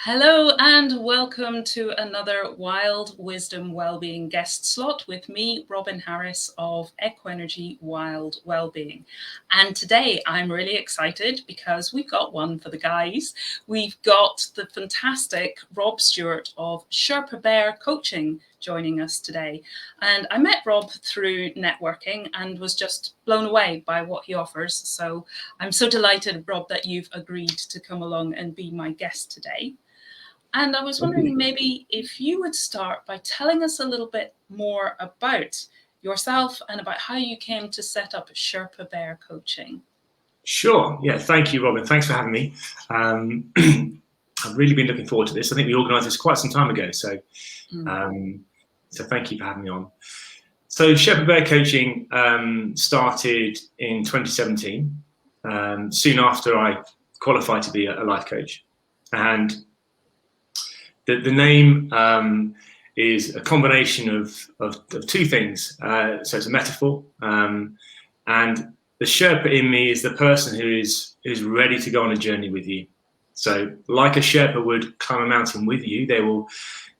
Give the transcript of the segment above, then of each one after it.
Hello and welcome to another Wild Wisdom Wellbeing guest slot with me, Robin Harris of Equenergy Wild Wellbeing. And today I'm really excited because we've got one for the guys. We've got the fantastic Rob Stewart of Sherpa Bear Coaching joining us today. And I met Rob through networking and was just blown away by what he offers. So I'm so delighted, Rob, that you've agreed to come along and be my guest today. And I was wondering maybe if you would start by telling us a little bit more about yourself and about how you came to set up Sherpa Bear Coaching. Sure. Yeah. Thank you, Robin. Thanks for having me. I've really been looking forward to this. I think we organised this quite some time ago. So thank you for having me on. So Sherpa Bear Coaching started in 2017, soon after I qualified to be a life coach. And the name is a combination of two things. So it's a metaphor, and the Sherpa in me is the person who is ready to go on a journey with you. So like a Sherpa would climb a mountain with you, they will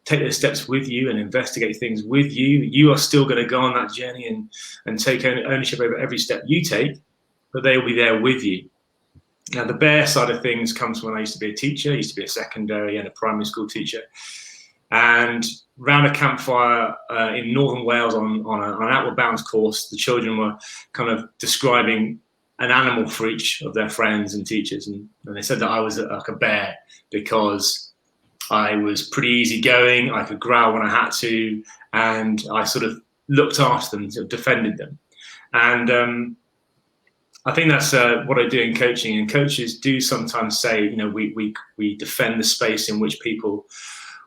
take those steps with you and investigate things with you. You are still going to go on that journey and take ownership over every step you take, but they will be there with you. Now, the bear side of things comes from when I used to be a teacher. I used to be a secondary and a primary school teacher. And round a campfire in northern Wales on an outward bounds course, the children were kind of describing an animal for each of their friends and teachers. And they said that I was like a bear because I was pretty easygoing. I could growl when I had to. And I sort of looked after them, sort of defended them. And I think that's what I do in coaching, and coaches do sometimes say, you know, we defend the space in which people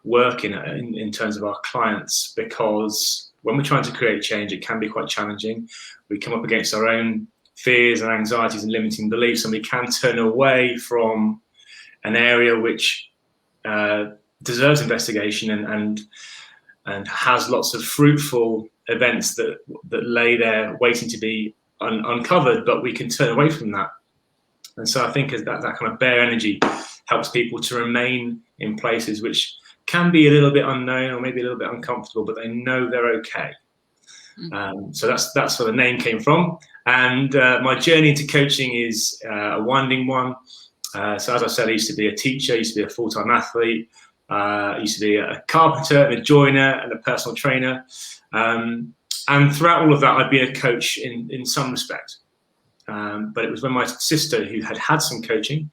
work in terms of our clients, because when we're trying to create change, it can be quite challenging. We come up against our own fears and anxieties and limiting beliefs, and we can turn away from an area which deserves investigation and has lots of fruitful events that lay there waiting to be uncovered, but we can turn away from that. And so I think that kind of bear energy helps people to remain in places which can be a little bit unknown or maybe a little bit uncomfortable, but they know they're okay. So that's where the name came from. And my journey into coaching is a winding one. So as I said, I used to be a teacher, I used to be a full-time athlete, I used to be a carpenter and a joiner and a personal trainer. And throughout all of that, I'd been a coach in some respect. But it was when my sister, who had some coaching,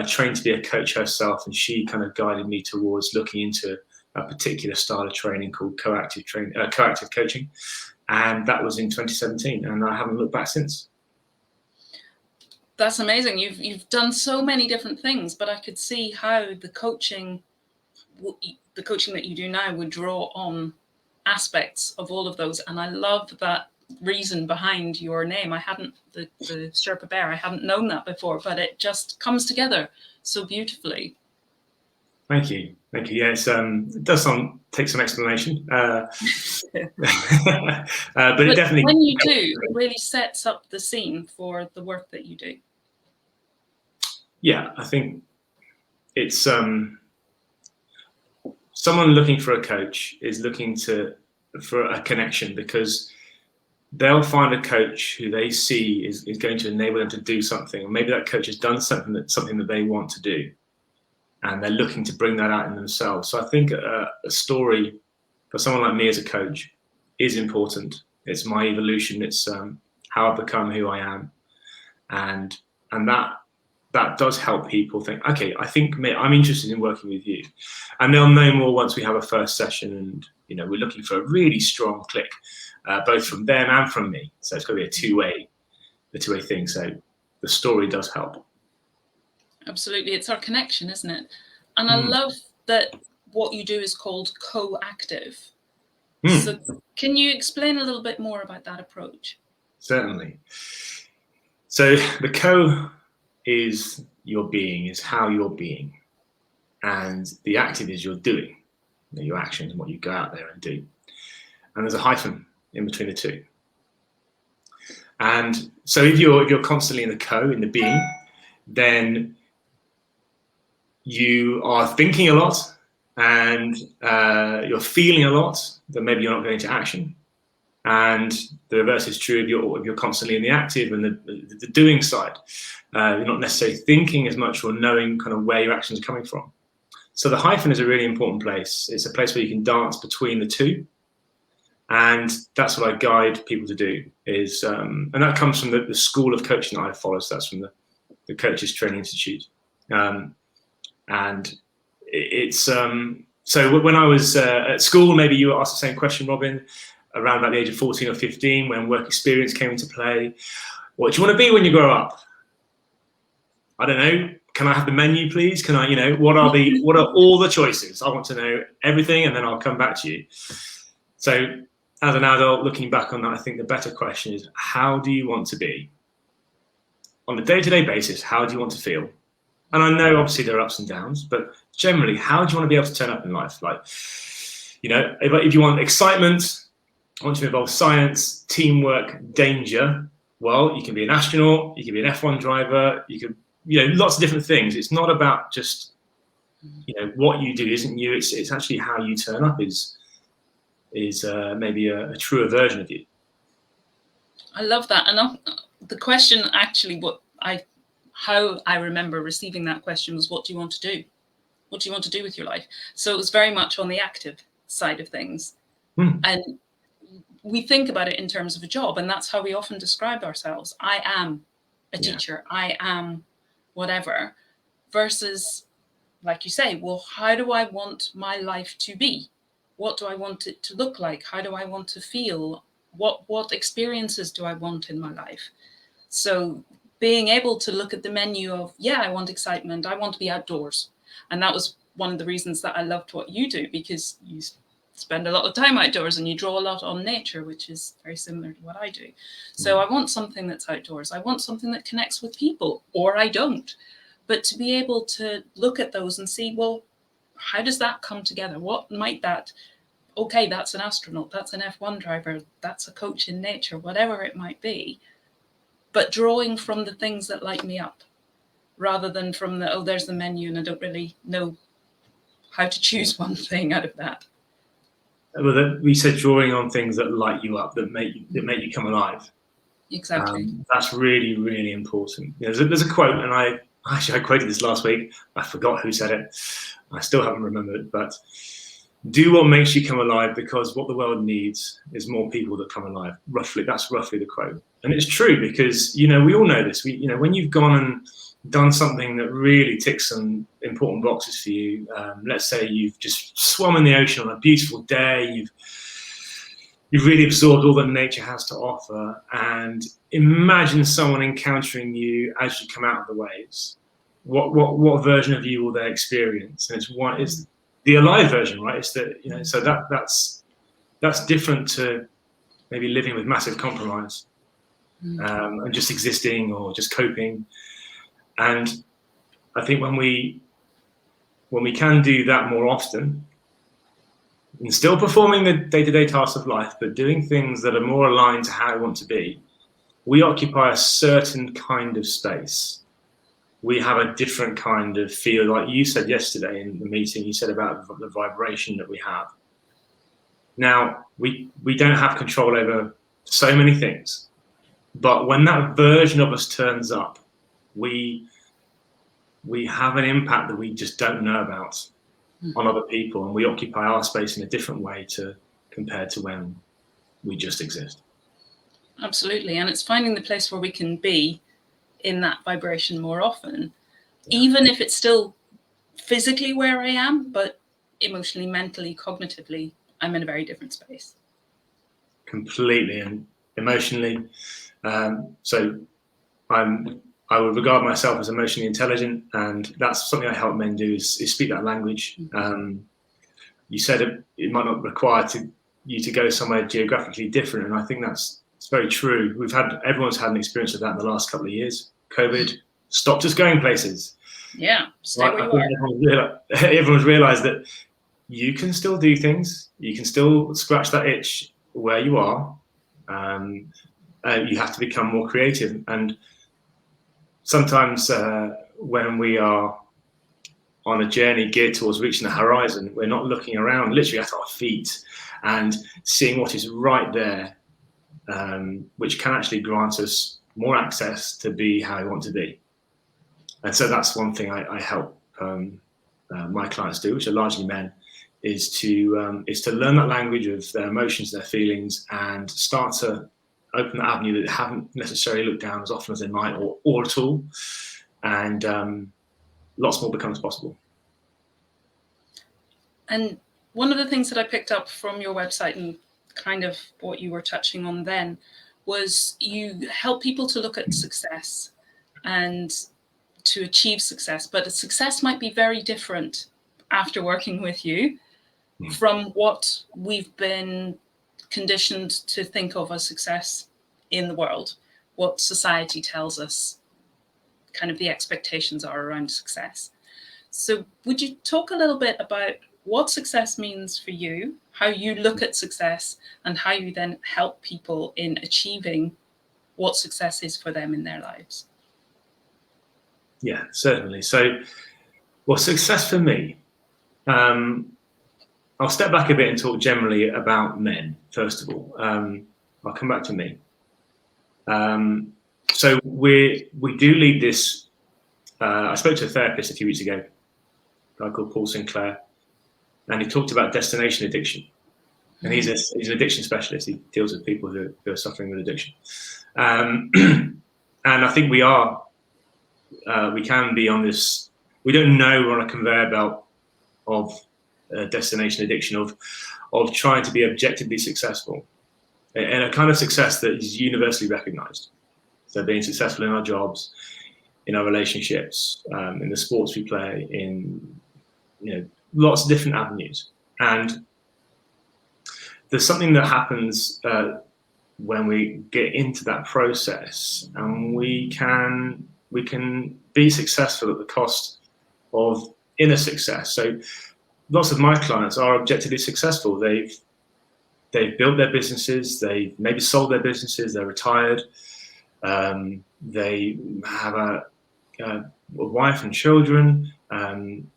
trained to be a coach herself, and she kind of guided me towards looking into a particular style of training called coactive coaching. And that was in 2017, and I haven't looked back since. That's amazing. You've done so many different things, but I could see how the coaching that you do now would draw on aspects of all of those. And I love that reason behind your name. I hadn't, the Sherpa Bear, I hadn't known that before, but it just comes together so beautifully. Thank you. Yes, it does take some explanation, but it definitely. When you do, it really sets up the scene for the work that you do. Yeah, I think it's someone looking for a coach is looking for a connection, because they'll find a coach who they see is going to enable them to do something, or maybe that coach has done something that they want to do, and they're looking to bring that out in themselves. So I think a story for someone like me as a coach is important. It's my evolution. It's how I've become who I am, and that does help people think, okay, I think I'm interested in working with you. And they'll know more once we have a first session, and we're looking for a really strong click, both from them and from me. So it's got to be a two-way thing. So the story does help. Absolutely. It's our connection, isn't it? And I love that what you do is called Coactive. So can you explain a little bit more about that approach? Certainly. So the co is your being, is how you're being, and the active is your doing, your actions and what you go out there and do. And there's a hyphen in between the two. And so if you're constantly in the co, in the being, then you are thinking a lot and you're feeling a lot, then maybe you're not going to action. And the reverse is true if you're constantly in the active and the doing side. You're not necessarily thinking as much or knowing kind of where your actions are coming from. So the hyphen is a really important place. It's a place where you can dance between the two. And that's what I guide people to do is, and that comes from the school of coaching that I follow. So that's from the Coaches Training Institute. And it's, so when I was at school, maybe you were asked the same question, Robin, around about the age of 14 or 15, when work experience came into play. What do you want to be when you grow up? I don't know. Can I have the menu, please? Can I, what are all the choices? I want to know everything, and then I'll come back to you. So as an adult, looking back on that, I think the better question is, how do you want to be? On a day-to-day basis, how do you want to feel? And I know obviously there are ups and downs, but generally, how do you want to be able to turn up in life? Like, if you want excitement, I want to involve science, teamwork, danger. Well, you can be an astronaut, you can be an F1 driver, you could, lots of different things. It's not about just, what you do isn't you. It's actually how you turn up is maybe a truer version of you. I love that. And the question actually, how I remember receiving that question was, what do you want to do? What do you want to do with your life? So it was very much on the active side of things. And we think about it in terms of a job, and that's how we often describe ourselves. I am a teacher. I am whatever, versus, like you say, well, how do I want my life to be? What do I want it to look like? How do I want to feel? What experiences do I want in my life? So being able to look at the menu of, I want excitement. I want to be outdoors. And that was one of the reasons that I loved what you do, because you spend a lot of time outdoors and you draw a lot on nature, which is very similar to what I do. So I want something that's outdoors. I want something that connects with people, or I don't. But to be able to look at those and see, well, how does that come together? What might that, okay, that's an astronaut, that's an F1 driver, that's a coach in nature, whatever it might be. But drawing from the things that light me up, rather than from there's the menu and I don't really know how to choose one thing out of that. Well, we said drawing on things that light you up, that make you come alive. Exactly. That's really, really important. There's a quote, and I quoted this last week. I forgot who said it. I still haven't remembered, but do what makes you come alive, because what the world needs is more people that come alive. That's roughly the quote. And it's true, because, we all know this. When you've gone and done something that really ticks some important boxes for you, let's say you've just swum in the ocean on a beautiful day, you've really absorbed all that nature has to offer, and imagine someone encountering you as you come out of the waves. What version of you will they experience? And it's the alive version, right? It's so that's different to maybe living with massive compromise, and just existing or just coping. And I think when we can do that more often, and still performing the day-to-day tasks of life, but doing things that are more aligned to how I want to be, we occupy a certain kind of space. We have a different kind of feel, like you said yesterday in the meeting, you said about the vibration that we have. Now, we don't have control over so many things, but when that version of us turns up, we have an impact that we just don't know about on other people, and we occupy our space in a different way compared to when we just exist. Absolutely. And it's finding the place where we can be in that vibration more often, even if it's still physically where I am, but emotionally, mentally, cognitively, I'm in a very different space. Completely. And emotionally, so I would regard myself as emotionally intelligent, and that's something I help men do is speak that language. You said it might not require you to go somewhere geographically different, and I think it's very true. Everyone's had an experience of that in the last couple of years. COVID stopped us going places. Yeah, stay where you are. Everyone's realised that you can still do things. You can still scratch that itch where you are. You have to become more creative, and sometimes when we are on a journey geared towards reaching the horizon, we're not looking around literally at our feet and seeing what is right there, which can actually grant us more access to be how we want to be. And so that's one thing I help my clients do, which are largely men, is to learn that language of their emotions, their feelings, and start to open that avenue that they haven't necessarily looked down as often as they might, or at all, and lots more becomes possible. And one of the things that I picked up from your website and kind of what you were touching on then was you help people to look at success and to achieve success, but success might be very different after working with you from what we've been conditioned to think of as success in the world, what society tells us kind of the expectations are around success. So would you talk a little bit about what success means for you, how you look at success, and how you then help people in achieving what success is for them in their lives? Yeah, certainly. So, well, success for me, I'll step back a bit and talk generally about men, first of all. I'll come back to me. So we do lead this. I spoke to a therapist a few weeks ago, a guy called Paul Sinclair, and he talked about destination addiction. And he's an addiction specialist. He deals with people who are suffering with addiction. And I think we can be on this. We don't know we're on a conveyor belt of destination addiction, of trying to be objectively successful, and a kind of success that is universally recognized. So being successful in our jobs, in our relationships, in the sports we play, in lots of different avenues. And there's something that happens when we get into that process, and we can be successful at the cost of inner success. So lots of my clients are objectively successful. They've built their businesses, they've maybe sold their businesses, they're retired, they have a wife and children,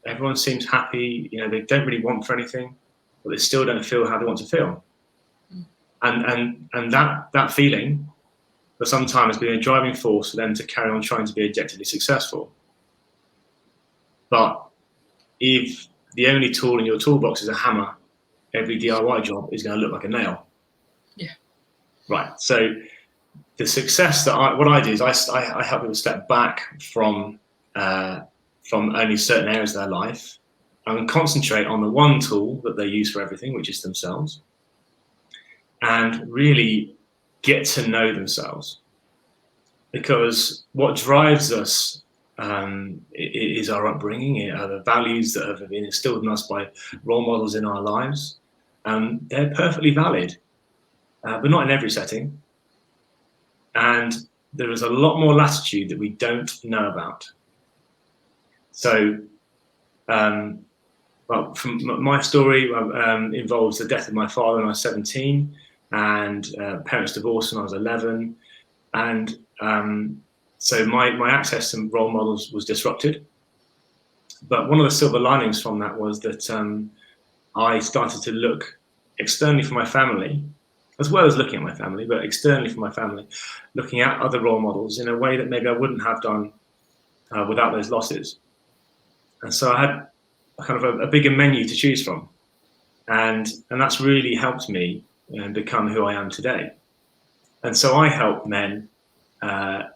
everyone seems happy, they don't really want for anything, but they still don't feel how they want to feel. And that feeling for some time has been a driving force for them to carry on trying to be objectively successful. But if the only tool in your toolbox is a hammer, every DIY job is going to look like a nail. Yeah. Right. So the success what I do is I help people step back from only certain areas of their life and concentrate on the one tool that they use for everything, which is themselves, and really get to know themselves. Because what drives us is our upbringing, are the values that have been instilled in us by role models in our lives. They're perfectly valid, but not in every setting. And there is a lot more latitude that we don't know about. So, well, from my story involves the death of my father when I was 17, and parents divorced when I was 11, and so my access to role models was disrupted. But one of the silver linings from that was that I started to look externally for my family, as well as looking at my family, but externally for my family, looking at other role models in a way that maybe I wouldn't have done without those losses. And so I had kind of a bigger menu to choose from. And that's really helped me become who I am today. And so I help men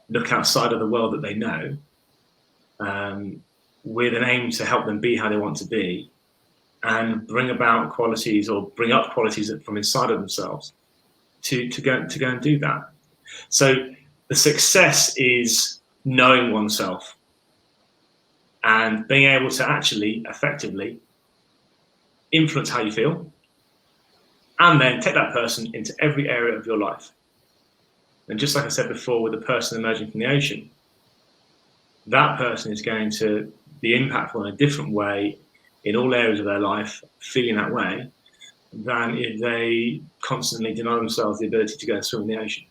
look outside of the world that they know, with an aim to help them be how they want to be, and bring about qualities, or bring up qualities from inside of themselves to go and do that. So the success is knowing oneself and being able to actually effectively influence how you feel, and then take that person into every area of your life. And just like I said before, with the person emerging from the ocean, that person is going to be impactful in a different way in all areas of their life, feeling that way, than if they constantly deny themselves the ability to go and swim in the ocean.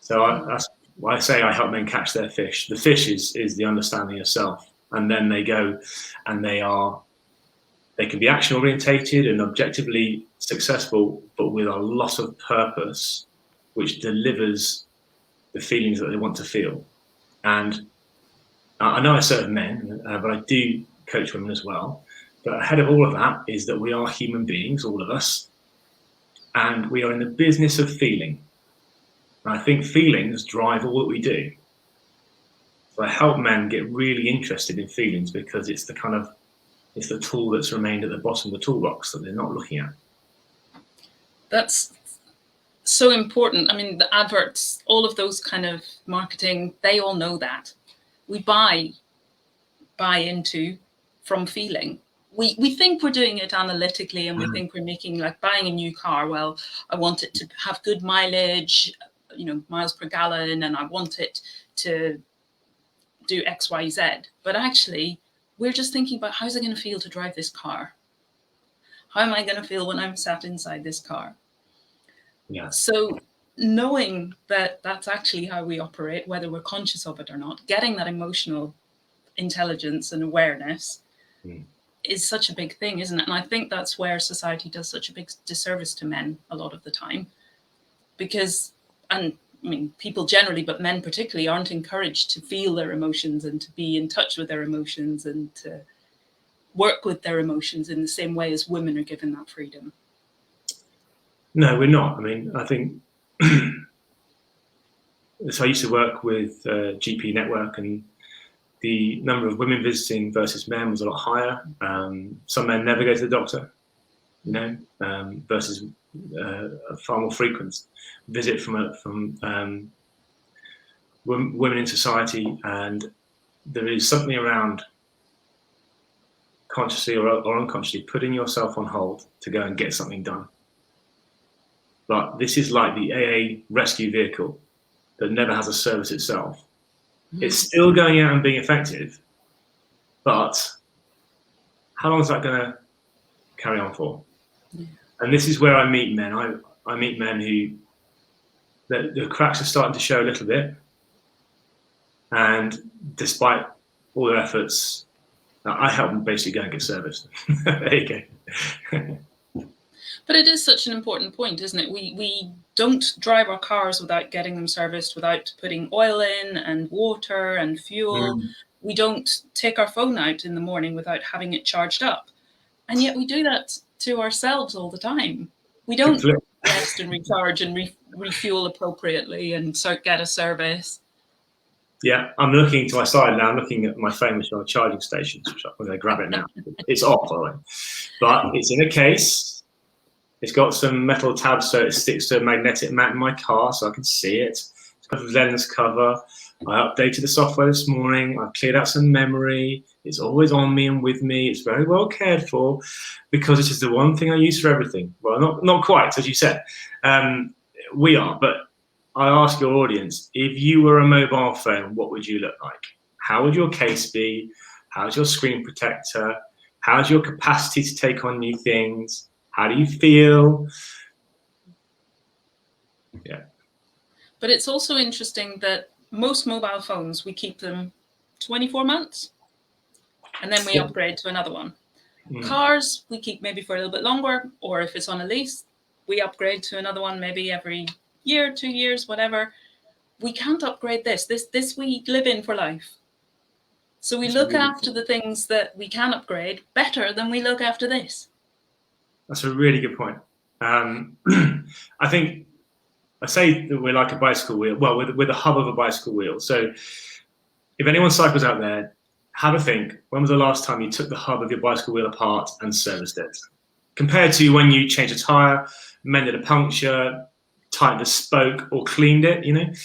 So that's why I say I help men catch their fish. The fish is the understanding of self, and then they go and they can be action orientated and objectively successful, but with a lot of purpose, which delivers the feelings that they want to feel. And I know I serve men, but I do coach women as well. But ahead of all of that is that we are human beings, all of us, and we are in the business of feeling. And I think feelings drive all that we do. So I help men get really interested in feelings because it's the tool that's remained at the bottom of the toolbox that they're not looking at. That's so important. I mean, the adverts, all of those kind of marketing, they all know that. We buy into from feeling. We think we're doing it analytically, and we think we're making, like buying a new car. Well, I want it to have good mileage, miles per gallon, and I want it to do X, Y, Z. But actually, we're just thinking about, how's it going to feel to drive this car? How am I going to feel when I'm sat inside this car? Yeah. So knowing that that's actually how we operate, whether we're conscious of it or not, getting that emotional intelligence and awareness is such a big thing, isn't it? And I think that's where society does such a big disservice to men a lot of the time, because, and I mean, people generally, but men particularly, aren't encouraged to feel their emotions and to be in touch with their emotions and to work with their emotions in the same way as women are given that freedom. No, we're not. I mean, I think so. I used to work with GP Network, and the number of women visiting versus men was a lot higher. Some men never go to the doctor, versus a far more frequent visit from women in society. And there is something around consciously or unconsciously putting yourself on hold to go and get something done. But this is like the AA rescue vehicle that never has a service itself. It's still going out and being effective, but how long is that going to carry on for? And this is where I meet men. I meet men who the cracks are starting to show a little bit, and despite all their efforts, I help them basically go and get serviced. There you go. But it is such an important point, isn't it? We don't drive our cars without getting them serviced, without putting oil in and water and fuel. We don't take our phone out in the morning without having it charged up. And yet we do that to ourselves all the time. We don't rest and recharge and refuel appropriately and get a service. Yeah, I'm looking to my side now. I'm looking at my phone, which is on a charging station. I'm going to grab it now. It's off, by the way. But it's in a case. It's got some metal tabs so it sticks to a magnetic mat in my car so I can see it. It's got a lens cover. I updated the software this morning. I've cleared out some memory. It's always on me and with me. It's very well cared for because it is the one thing I use for everything. Well, not quite, as you said. We are, but I ask your audience, if you were a mobile phone, what would you look like? How would your case be? How's your screen protector? How's your capacity to take on new things? How do you feel? Yeah. But it's also interesting that most mobile phones, we keep them 24 months and then we upgrade to another one. Cars, we keep maybe for a little bit longer, or if it's on a lease, we upgrade to another one maybe every year, 2 years, whatever. We can't upgrade this. This we live in for life. So we look after the things that we can upgrade better than we look after this. That's a really good point. I think I say that we're like a bicycle wheel. Well, we're the hub of a bicycle wheel. So if anyone cycles out there, have a think. When was the last time you took the hub of your bicycle wheel apart and serviced it? Compared to when you changed a tire, mended a puncture, tightened a spoke, or cleaned it,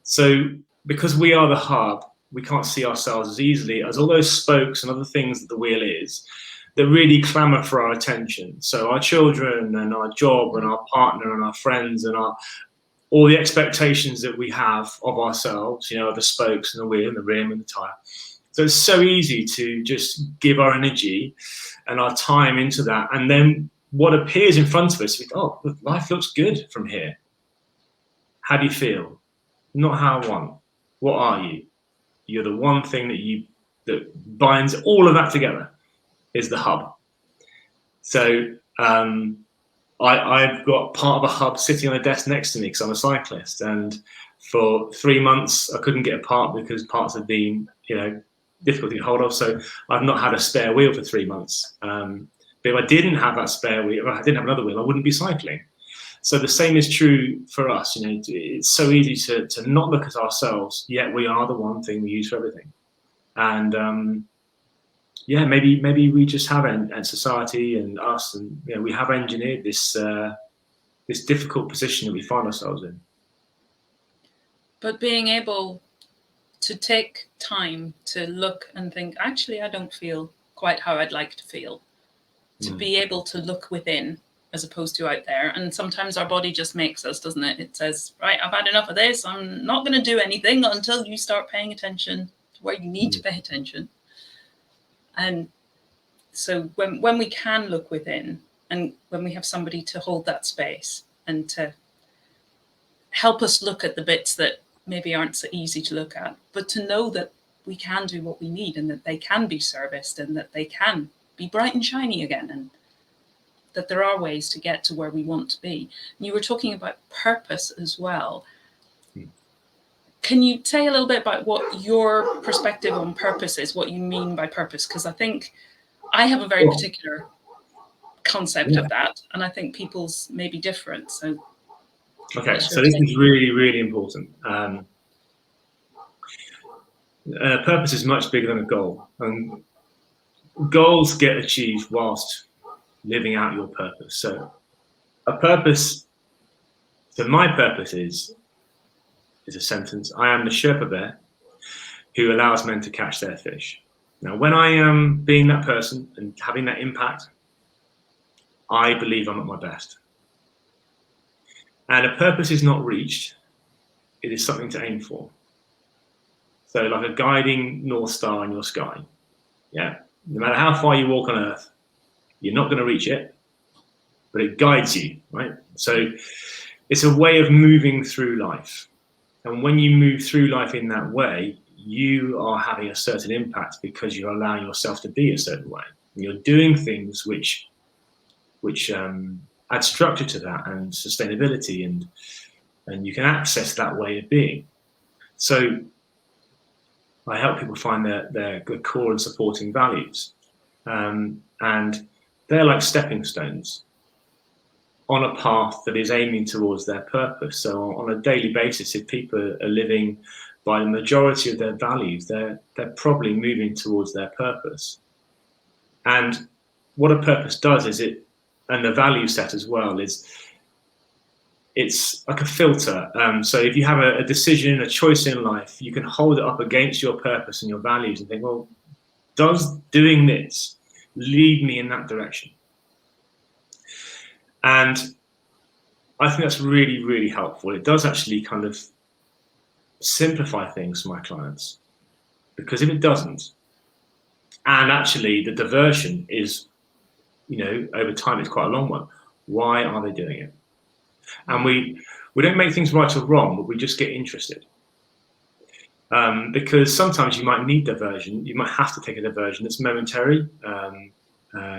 So because we are the hub, we can't see ourselves as easily as all those spokes and other things that the wheel is that really clamour for our attention. So our children and our job and our partner and our friends and all the expectations that we have of ourselves, the spokes and the wheel and the rim and the tyre. So it's so easy to just give our energy and our time into that. And then what appears in front of us, life looks good from here. How do you feel? Not how I want. What are you? You're the one thing that you that binds all of that together is the hub. So I've got part of a hub sitting on a desk next to me because I'm a cyclist, and for 3 months I couldn't get a part because parts have been, difficult to get hold of. So I've not had a spare wheel for 3 months. But if I didn't have that spare wheel, if I didn't have another wheel, I wouldn't be cycling. So the same is true for us. It's so easy to not look at ourselves, yet we are the one thing we use for everything. And maybe we just have, and society and us, and we have engineered this difficult position that we find ourselves in. But being able to take time to look and think, actually, I don't feel quite how I'd like to feel. To be able to look within as opposed to out there. And sometimes our body just makes us, doesn't it? It says, right, I've had enough of this. I'm not going to do anything until you start paying attention to where you need to pay attention. And so when we can look within, and when we have somebody to hold that space and to help us look at the bits that maybe aren't so easy to look at, but to know that we can do what we need, and that they can be serviced, and that they can be bright and shiny again, and that there are ways to get to where we want to be. And you were talking about purpose as well. Can you say a little bit about what your perspective on purpose is, what you mean by purpose? Because I think I have a very particular concept of that, and I think people's may be different. So, okay, so this is really, really important. Purpose is much bigger than a goal, and goals get achieved whilst living out your purpose. So my purpose is a sentence: I am the Sherpa bear who allows men to catch their fish. Now, when I am being that person and having that impact, I believe I'm at my best. And a purpose is not reached, it is something to aim for. So like a guiding North Star in your sky. Yeah. No matter how far you walk on Earth, you're not going to reach it, but it guides you, right? So it's a way of moving through life. And when you move through life in that way, you are having a certain impact because you're allowing yourself to be a certain way. And you're doing things which add structure to that, and sustainability, and you can access that way of being. So I help people find their good core and supporting values. And they're like stepping stones on a path that is aiming towards their purpose. So on a daily basis, if people are living by the majority of their values, they're probably moving towards their purpose. And what a purpose does is and the value set as well, it's like a filter. So if you have a decision, a choice in life, you can hold it up against your purpose and your values and think, well, does doing this lead me in that direction? And I think that's really, really helpful. It does actually kind of simplify things for my clients, because if it doesn't, and actually the diversion is, over time, it's quite a long one. Why are they doing it? And we don't make things right or wrong, but we just get interested. Because sometimes you might need diversion. You might have to take a diversion that's momentary,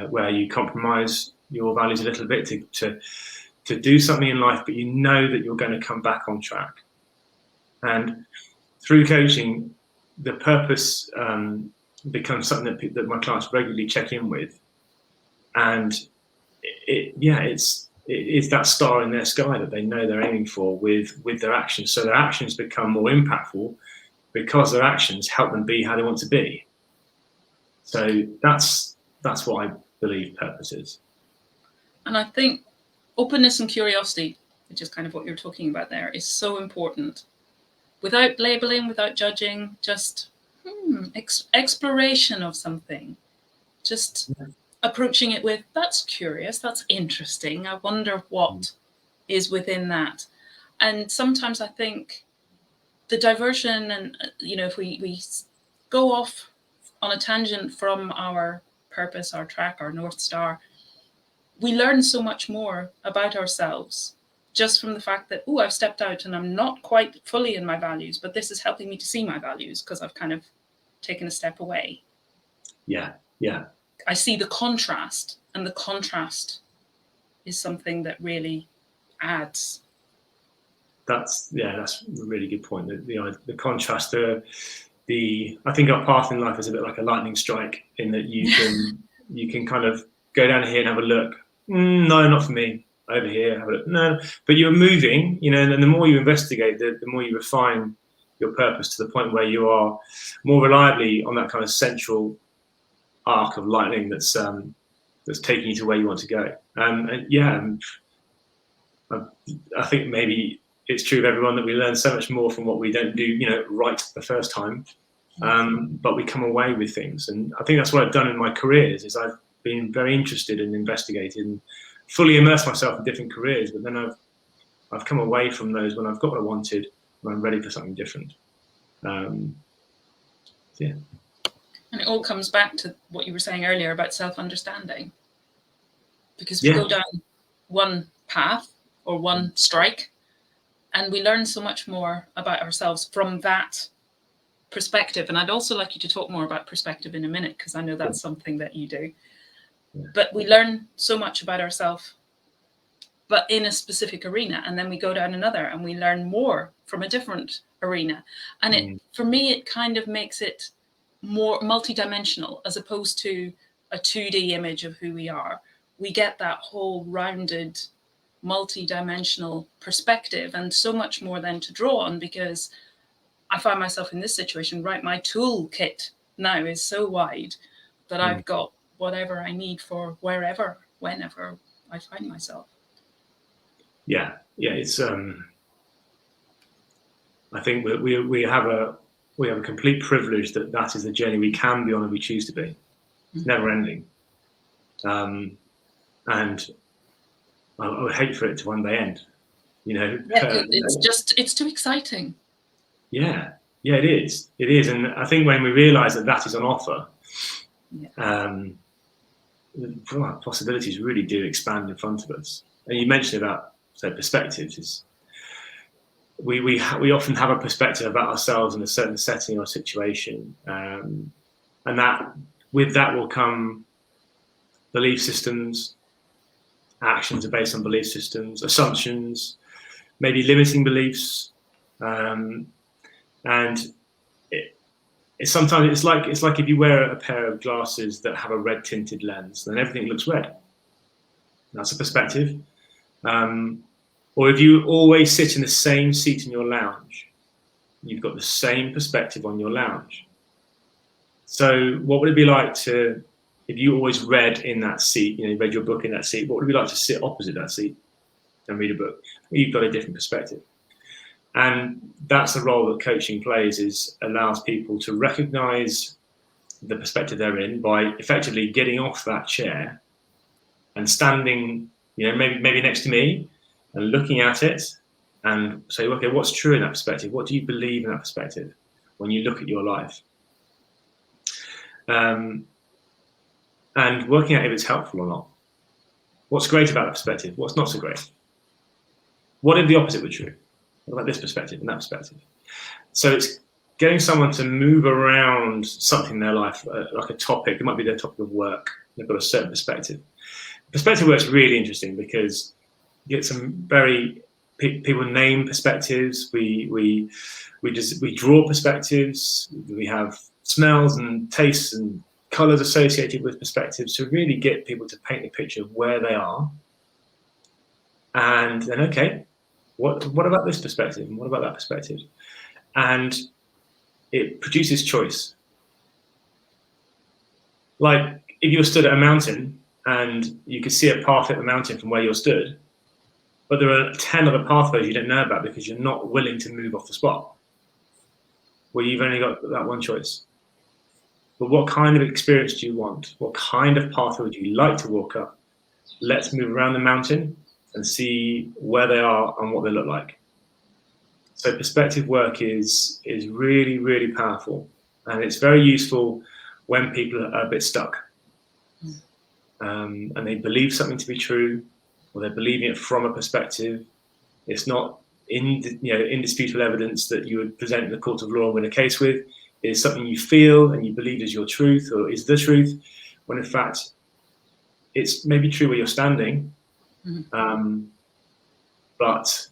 where you compromise your values a little bit to do something in life, but you know that you're going to come back on track. And through coaching, the purpose becomes something that my clients regularly check in with. And it's that star in their sky that they know they're aiming for with their actions. So their actions become more impactful because their actions help them be how they want to be. So that's what I believe purpose is. And I think openness and curiosity, which is kind of what you're talking about there, is so important. Without labeling, without judging, just exploration of something. Just approaching it with, that's curious, that's interesting. I wonder what is within that. And sometimes I think the diversion, and if we go off on a tangent from our purpose, our track, our North Star, we learn so much more about ourselves just from the fact that, I've stepped out and I'm not quite fully in my values, but this is helping me to see my values because I've kind of taken a step away. Yeah. I see the contrast, and the contrast is something that really adds. That's a really good point. The contrast, I think our path in life is a bit like a lightning strike, in that you can kind of go down here and have a look. No, not for me. Over here, have a look. No, but you're moving, and the more you investigate, the more you refine your purpose to the point where you are more reliably on that kind of central arc of lightning that's taking you to where you want to go. I think maybe it's true of everyone that we learn so much more from what we don't do, right the first time. But we come away with things, and I think that's what I've done in my careers. Is I've been very interested in investigating, and fully immersed myself in different careers. But then I've come away from those when I've got what I wanted, and I'm ready for something different. Yeah. And it all comes back to what you were saying earlier about self-understanding, because we go down one path or one strike, and we learn so much more about ourselves from that perspective. And I'd also like you to talk more about perspective in a minute, because I know that's something that you do. But we learn so much about ourselves, but in a specific arena, and then we go down another and we learn more from a different arena. And for me, it kind of makes it more multidimensional, as opposed to a 2D image of who we are. We get that whole rounded, multidimensional perspective, and so much more then to draw on, because I find myself in this situation, right? My toolkit now is so wide that I've got whatever I need for wherever, whenever I find myself. Yeah, it's I think we have a complete privilege that is the journey we can be on and we choose to be. It's never ending, and I would hate for it to one day end. It's too exciting. Yeah, it is, and I think when we realise that is on offer, the possibilities really do expand in front of us. And you mentioned about, say, perspectives. We often have a perspective about ourselves in a certain setting or situation, and that with that will come belief systems. Actions are based on belief systems, assumptions, maybe limiting beliefs, and it's like if you wear a pair of glasses that have a red tinted lens, then everything looks red. That's a perspective. Or if you always sit in the same seat in your lounge, you've got the same perspective on your lounge. So what would it be like if you always read in that seat, you read your book in that seat, what would it be like to sit opposite that seat and read a book? You've got a different perspective. And that's the role that coaching plays, is allows people to recognize the perspective they're in by effectively getting off that chair and standing, maybe next to me, and looking at it and say, okay, what's true in that perspective? What do you believe in that perspective when you look at your life? And working out if it's helpful or not. What's great about that perspective? What's not so great? What if the opposite were true? What about this perspective and that perspective? So it's getting someone to move around something in their life, like a topic. It might be their topic of work. They've got a certain perspective. Perspective work's really interesting because you get some people name perspectives. We draw perspectives. We have smells and tastes and colours associated with perspectives to really get people to paint a picture of where they are. And then, okay, what about this perspective? And what about that perspective? And it produces choice. Like if you're stood at a mountain and you could see a path at the mountain from where you're stood, but there are 10 other pathways you don't know about because you're not willing to move off the spot. Well, you've only got that one choice. But what kind of experience do you want? What kind of pathway would you like to walk up? Let's move around the mountain and see where they are and what they look like. So perspective work is really, really powerful. And it's very useful when people are a bit stuck. And they believe something to be true, or they're believing it from a perspective. It's not indisputable evidence that you would present in the court of law and win a case with. is something you feel and you believe is your truth or is the truth, when in fact it's maybe true where you're standing. But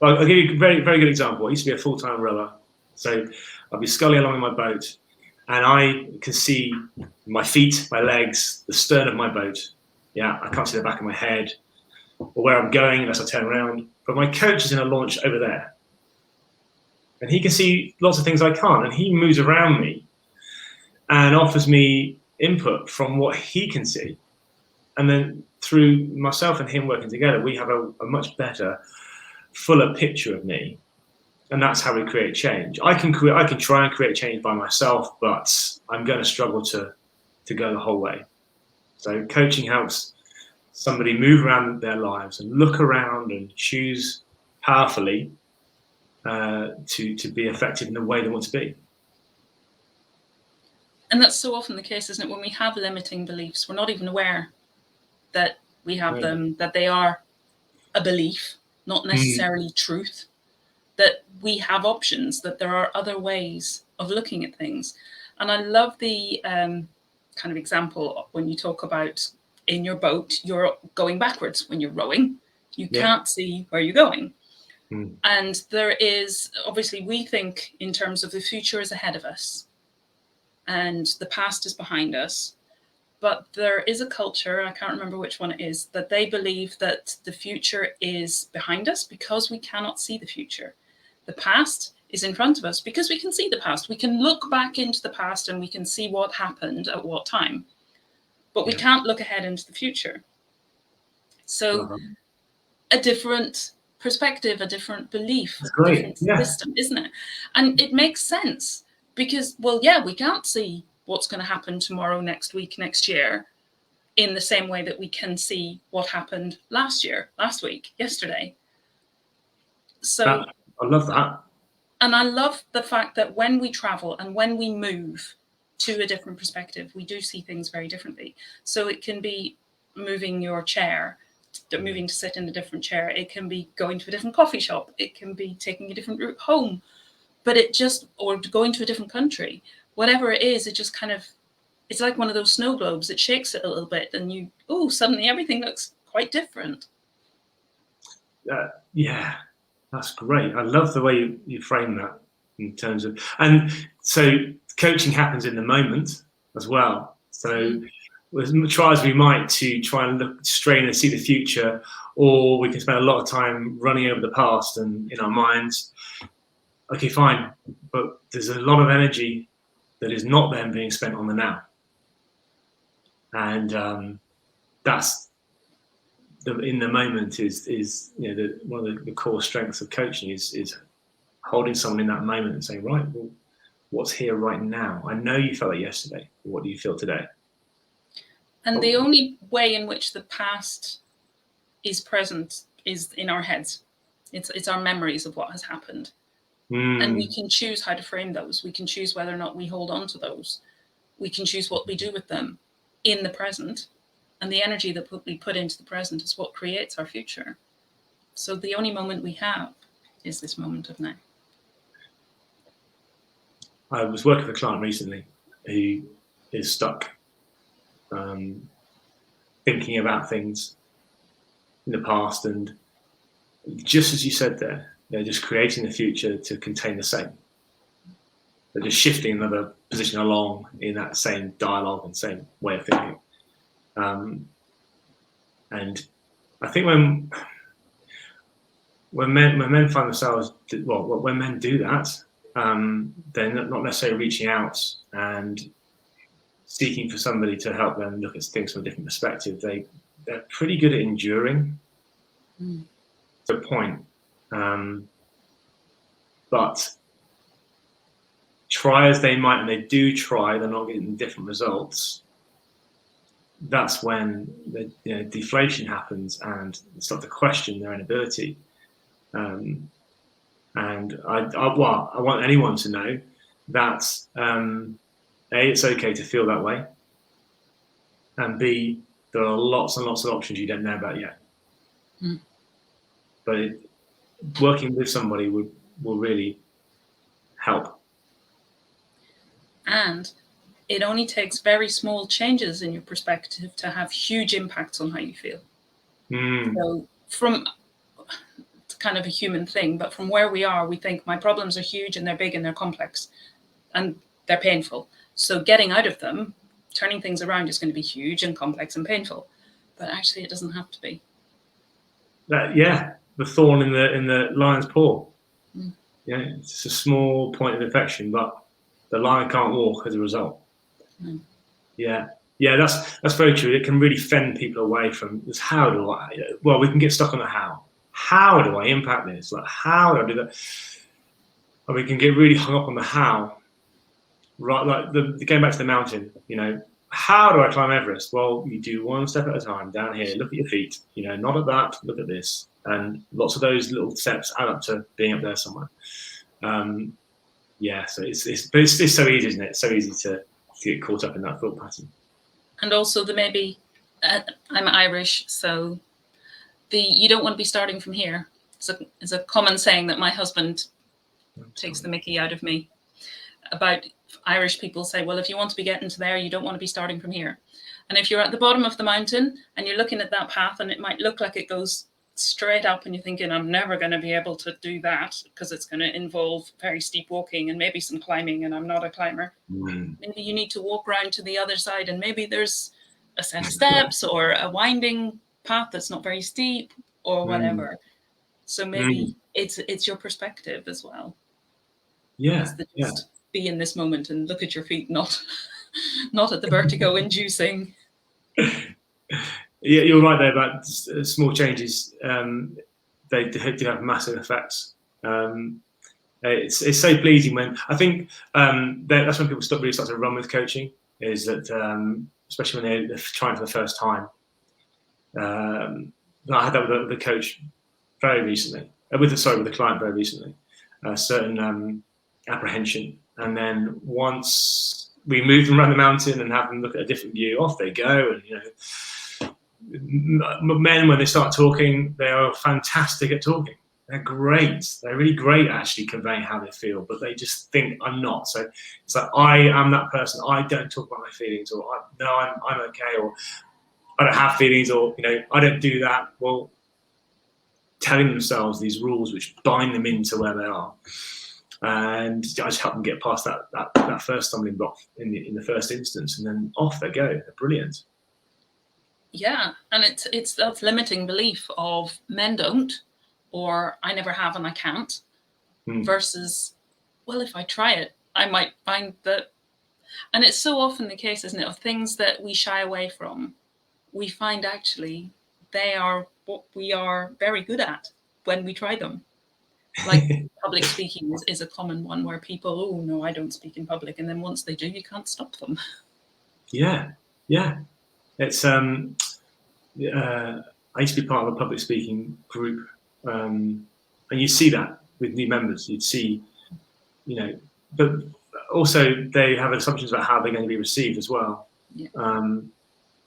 I'll give you a very, very good example. I used to be a full-time rower. So I'd be sculling along in my boat and I can see my feet, my legs, the stern of my boat. Yeah, I can't see the back of my head or where I'm going unless I turn around. But my coach is in a launch over there. And he can see lots of things I can't. And he moves around me and offers me input from what he can see. And then through myself and him working together, we have a much better, fuller picture of me. And that's how we create change. I can try and create change by myself, but I'm going to struggle to go the whole way. So coaching helps somebody move around their lives and look around and choose powerfully to be effective in the way they want to be. And that's so often the case, isn't it? When we have limiting beliefs, we're not even aware that we have them, that they are a belief, not necessarily truth, that we have options, that there are other ways of looking at things. And I love the kind of example when you talk about in your boat, you're going backwards when you're rowing. You can't see where you're going. And there is, obviously, we think in terms of the future is ahead of us and the past is behind us. But there is a culture, I can't remember which one it is, that they believe that the future is behind us because we cannot see the future. The past is in front of us because we can see the past. We can look back into the past and we can see what happened at what time. But we can't look ahead into the future. So a different perspective, a different belief, a different system, isn't it? And it makes sense because, well, yeah, we can't see what's going to happen tomorrow, next week, next year, in the same way that we can see what happened last year, last week, yesterday. So I love that. And I love the fact that when we travel and when we move to a different perspective, we do see things very differently. So it can be moving your chair, moving to sit in a different chair. It can be going to a different coffee shop. It can be taking a different route home, but or going to a different country. Whatever it is, it just kind of, it's like one of those snow globes. It shakes it a little bit and suddenly everything looks quite different. Yeah, that's great. I love the way you frame that in terms of, and so coaching happens in the moment as well. So as try as we might to try and look, strain and see the future, or we can spend a lot of time running over the past and in our minds. Okay, fine, but there's a lot of energy that is not then being spent on the now, and that's in the moment is one of the core strengths of coaching is holding someone in that moment and saying, right, well, what's here right now? I know you felt it yesterday. What do you feel today? And the only way in which the past is present is in our heads. It's our memories of what has happened. And we can choose how to frame those. We can choose whether or not we hold on to those. We can choose what we do with them in the present. And the energy that we put into the present is what creates our future. So the only moment we have is this moment of now. I was working with a client recently who is stuck thinking about things in the past, and just as you said there, they're just creating the future to contain the same. They're just shifting another position along in that same dialogue and same way of thinking. And I think when men find themselves, when men do that, they're not necessarily reaching out and seeking for somebody to help them look at things from a different perspective. They're pretty good at enduring to a point. But try as they might, and they do try, they're not getting different results. That's when the deflation happens and start to question their inability. And I want anyone to know that A, it's okay to feel that way, and B, there are lots and lots of options you don't know about yet. But working with somebody will really help. And it only takes very small changes in your perspective to have huge impacts on how you feel. So from it's kind of a human thing, but from where we are, we think my problems are huge and they're big and they're complex and they're painful. So getting out of them, turning things around is going to be huge and complex and painful. But actually it doesn't have to be. The thorn in the lion's paw. Yeah, it's just a small point of infection, but the lion can't walk as a result. Yeah, that's very true. It can really fend people away from this. How do I? Well, we can get stuck on the how. How do I impact this? Like, how do I do that? And we can get really hung up on the how. Right, like going back to the mountain. How do I climb Everest? Well, you do one step at a time. Down here, look at your feet. Not at that. Look at this. And lots of those little steps add up to being up there somewhere. So it's so easy, isn't it? It's so easy to get caught up in that thought pattern. And also I'm Irish, so you don't want to be starting from here. It's a common saying that my husband takes the mickey out of me about. Irish people say, well, if you want to be getting to there, you don't want to be starting from here. And if you're at the bottom of the mountain and you're looking at that path and it might look like it goes straight up and you're thinking, I'm never going to be able to do that because it's going to involve very steep walking and maybe some climbing, and I'm not a climber. Maybe you need to walk around to the other side and maybe there's a set of steps or a winding path that's not very steep or whatever. So maybe it's your perspective as well. Be in this moment and look at your feet, not at the vertigo inducing. Yeah, you're right there about small changes. They do have massive effects. It's so pleasing when I think that's when people really start to run with coaching. Is that especially when they're trying for the first time. I had that with the coach very recently. With the client very recently. A certain apprehension. And then once we move them around the mountain and have them look at a different view, off they go. And men, when they start talking, they are fantastic at talking. They're great. They're really great at actually conveying how they feel, but they just think I'm not. So it's like, I am that person. I don't talk about my feelings, or I'm okay, or I don't have feelings, or I don't do that. Well, telling themselves these rules which bind them into where they are. And I just help them get past that first stumbling block in the first instance, and then off they go. They're brilliant. Yeah, and it's that limiting belief of men don't, or I never have and I can't, versus, well, if I try it, I might find that. And it's so often the case, isn't it, of things that we shy away from, we find actually they are what we are very good at when we try them. Like public speaking is a common one where people, oh no, I don't speak in public, and then once they do, you can't stop them. Yeah. It's I used to be part of a public speaking group, and you see that with new members. You'd see, but also they have assumptions about how they're going to be received as well. Yeah.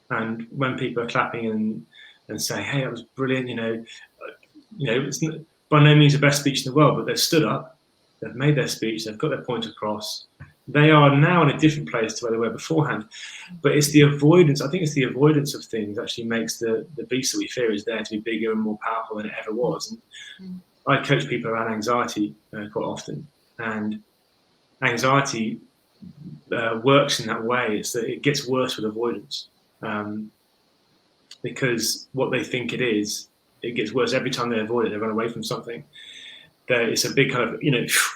And when people are clapping and say, "Hey, that was brilliant," it's by no means the best speech in the world, but they've stood up, they've made their speech, they've got their point across. They are now in a different place to where they were beforehand. But it's the avoidance. I think it's the avoidance of things actually makes the beast that we fear is there to be bigger and more powerful than it ever was. And I coach people around anxiety quite often, and anxiety works in that way. It's that it gets worse with avoidance, because what they think it gets worse every time they avoid it. They run away from something. It's a big kind of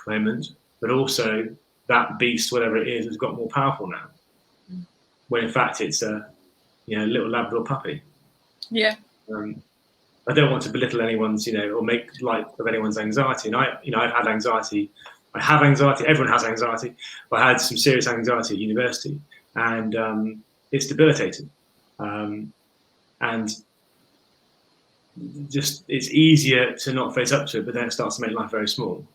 moment, but also that beast, whatever it is, has got more powerful now. When in fact it's a little Labrador puppy. Yeah. I don't want to belittle anyone's or make light of anyone's anxiety. And I've had anxiety. I have anxiety. Everyone has anxiety. I had some serious anxiety at university, and it's debilitating. And just it's easier to not face up to it, but then it starts to make life very small.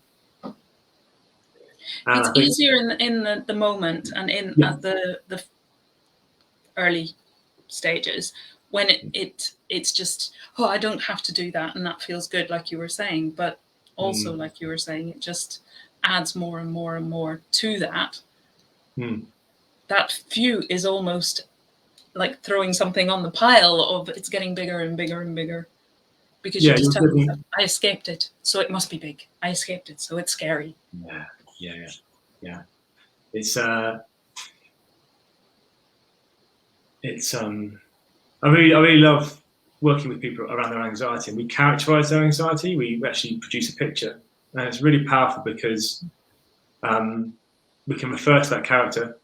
It's easier in the moment and at the early stages when it's just, oh, I don't have to do that, and that feels good, like you were saying. But also, like you were saying, it just adds more and more and more to that. That few is almost like throwing something on the pile of it's getting bigger and bigger and bigger, because Yeah, you're just you're telling getting, yourself, I escaped it, so it must be big. I escaped it, so it's scary. Yeah. It's I really love working with people around their anxiety, and we characterize their anxiety. We actually produce a picture, and it's really powerful because we can refer to that character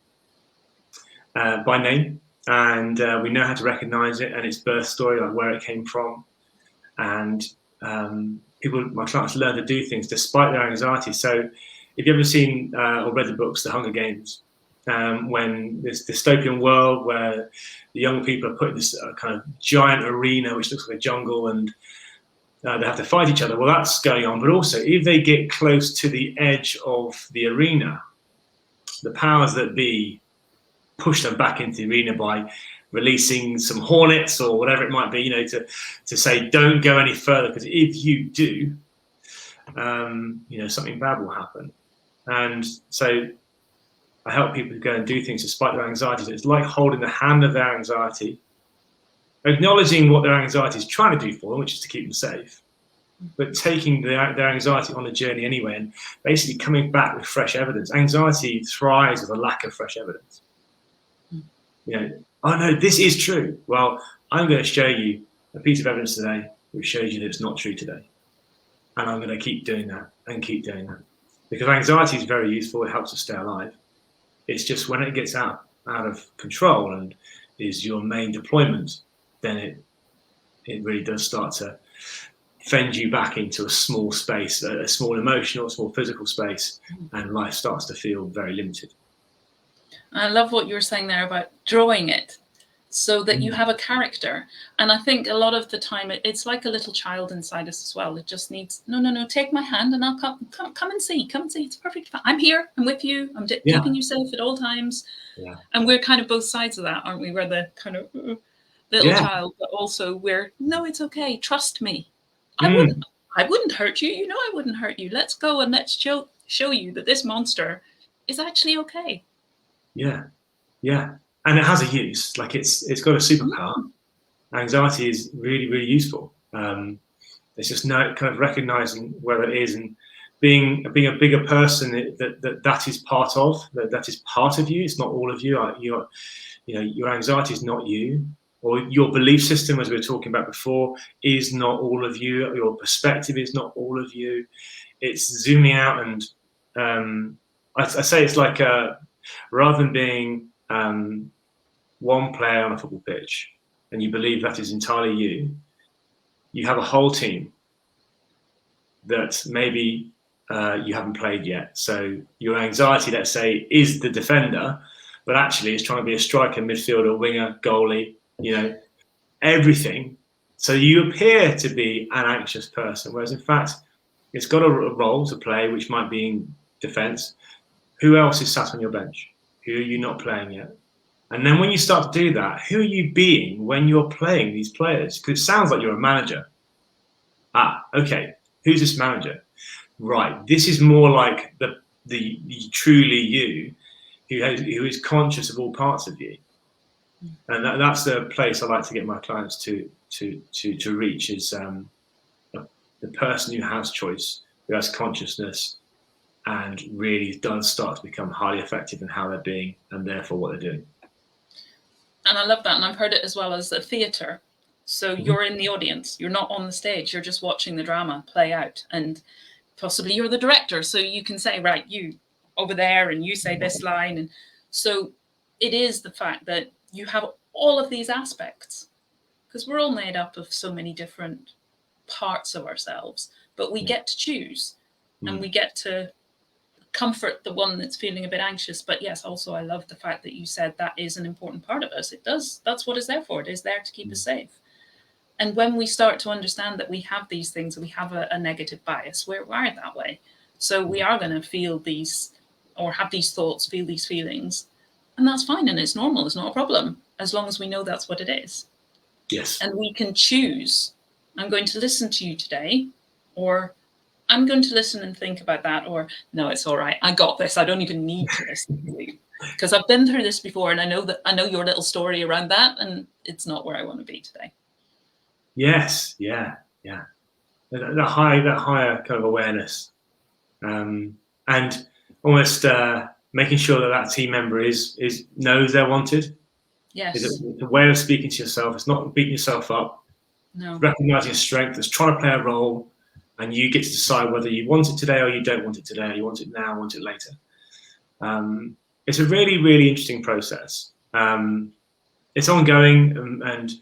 by name, and we know how to recognize it and its birth story, like where it came from. And my clients learn to do things despite their anxiety. So if you've ever seen or read the books, The Hunger Games, when this dystopian world where the young people are put in this kind of giant arena which looks like a jungle, and they have to fight each other. Well, that's going on. But also, if they get close to the edge of the arena, the powers that be push them back into the arena by releasing some hornets or whatever it might be, to say, don't go any further, because if you do, something bad will happen. And so I help people go and do things despite their anxieties. It's like holding the hand of their anxiety, acknowledging what their anxiety is trying to do for them, which is to keep them safe, but taking their anxiety on the journey anyway, and basically coming back with fresh evidence. Anxiety thrives with a lack of fresh evidence. Oh no, this is true. Well, I'm going to show you a piece of evidence today which shows you that it's not true today. And I'm going to keep doing that and keep doing that. Because anxiety is very useful. It helps us stay alive. It's just when it gets out of control and is your main deployment, then it really does start to fend you back into a small space, a small emotional, a small physical space, and life starts to feel very limited. I love what you were saying there about drawing it so that you have a character. And I think a lot of the time it's like a little child inside us as well. It just needs, no, take my hand and I'll come and see. Come and see. It's perfect. I'm here. I'm with you. I'm keeping you safe at all times. Yeah. And we're kind of both sides of that, aren't we? We're the kind of little child, but also no, it's okay. Trust me. I wouldn't hurt you. I wouldn't hurt you. Let's go and let's show you that this monster is actually okay. Yeah. And it has a use. Like it's got a superpower. Anxiety is really, really useful. It's just kind of recognizing where it is and being a bigger person that is part of, that is part of you. It's not all of you. Your anxiety is not you, or your belief system, as we were talking about before, is not all of you. Your perspective is not all of you. It's zooming out, and I say it's like rather than being one player on a football pitch, and you believe that is entirely you, you have a whole team that maybe you haven't played yet. So your anxiety, let's say, is the defender, but actually it's trying to be a striker, midfielder, winger, goalie, everything. So you appear to be an anxious person, whereas in fact, it's got a role to play, which might be in defence. Who else is sat on your bench? Who are you not playing yet? And then when you start to do that, who are you being when you're playing these players? Because it sounds like you're a manager. Okay. Who's this manager? Right. This is more like the truly you, who is conscious of all parts of you. And that's the place I like to get my clients to reach, is the person who has choice, who has consciousness, and really does start to become highly effective in how they're being and therefore what they're doing. And I love that. And I've heard it as well as a theatre. So you're in the audience. You're not on the stage. You're just watching the drama play out. And possibly you're the director. So you can say, right, you over there, and you say this line. And so it is the fact that you have all of these aspects, because we're all made up of so many different parts of ourselves, but we get to choose and we get to comfort the one that's feeling a bit anxious. But yes, also I love the fact that you said that is an important part of us. That's what it's there for. It is there to keep us safe. And when we start to understand that we have these things, we have a negative bias, we're wired that way. So we are going to feel these, or have these thoughts, feel these feelings, and that's fine. And it's normal. It's not a problem, as long as we know that's what it is. Yes. And we can choose, I'm going to listen to you today, or I'm going to listen and think about that, or no, it's all right. I got this. I don't even need to listen to you. Because I've been through this before, and I know your little story around that, and it's not where I want to be today. Yes, yeah, yeah. That higher kind of awareness, and almost making sure that team member is knows they're wanted. Yes. It's a way of speaking to yourself. It's not beating yourself up. No. Recognizing a strength. It's trying to play a role, and you get to decide whether you want it today or you don't want it today. Or you want it now, or want it later. It's a really, really interesting process. It's ongoing, and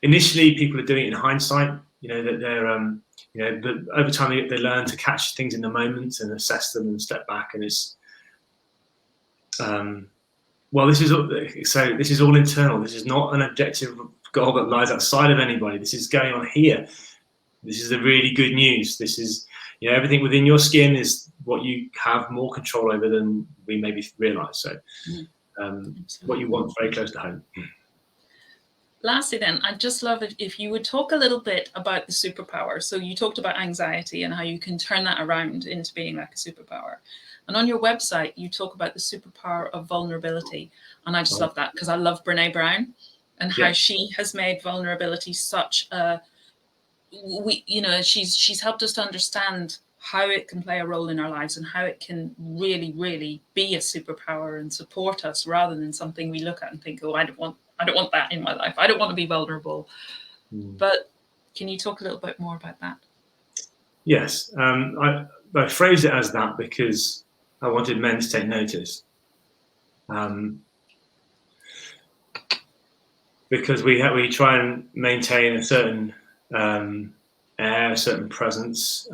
initially people are doing it in hindsight. You know that they're, but over time they learn to catch things in the moment and assess them and step back. And it's, well, this is all internal. This is not an objective goal that lies outside of anybody. This is going on here. This is the really good news. This is, everything within your skin is what you have more control over than we maybe realize. So, what you want very close to home. Lastly, then, I'd just love it if you would talk a little bit about the superpower. So you talked about anxiety and how you can turn that around into being like a superpower. And on your website, you talk about the superpower of vulnerability. And I just love that, because I love Brene Brown and how she has made vulnerability such a, she's helped us to understand how it can play a role in our lives and how it can really, really be a superpower and support us, rather than something we look at and think, oh, I don't want that in my life. I don't want to be vulnerable. But can you talk a little bit more about that? Yes. I phrased it as that because I wanted men to take notice. Because we try and maintain a certain air, a certain presence.